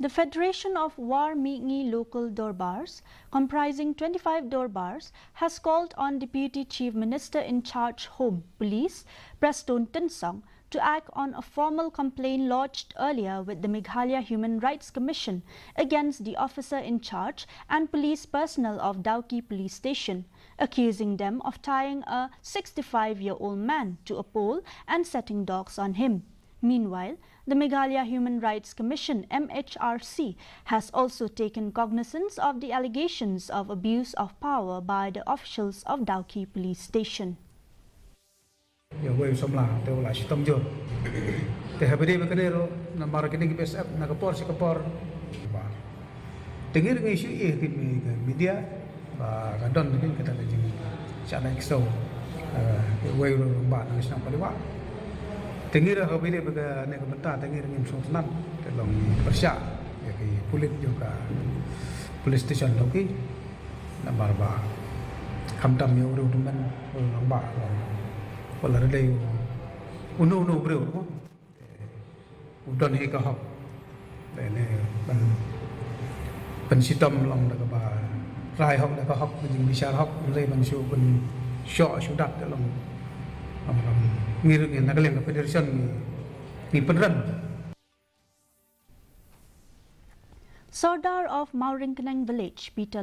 The Federation of War Mihngi local Dorbars, comprising 25 Dorbars, has called on Deputy Chief Minister in charge Home Police, Preston Tinsong, to act on a formal complaint lodged earlier with the Meghalaya Human Rights Commission against the officer in charge and police personnel of Dauki Police Station, accusing them of tying a 65-year-old man to a pole and setting dogs on him. Meanwhile, the Meghalaya Human Rights Commission (MHRC) has also taken cognizance of the allegations of abuse of power by the officials of Dauki Police Station. Tengira habire baga ne kementar tengira ngin sultan telong bersyak ya ki pulit juga police station Dauki nambar ba kamtam yo ru teman orang ba wala relay unu bro ko udon he ka hok ne ban sitam long da ka ba rai hok da ka hok jing bisa hok le ban su ban syo sudat telong ngirungin nagaling federation ni penran. Sardar of Mauringkanang village, Peter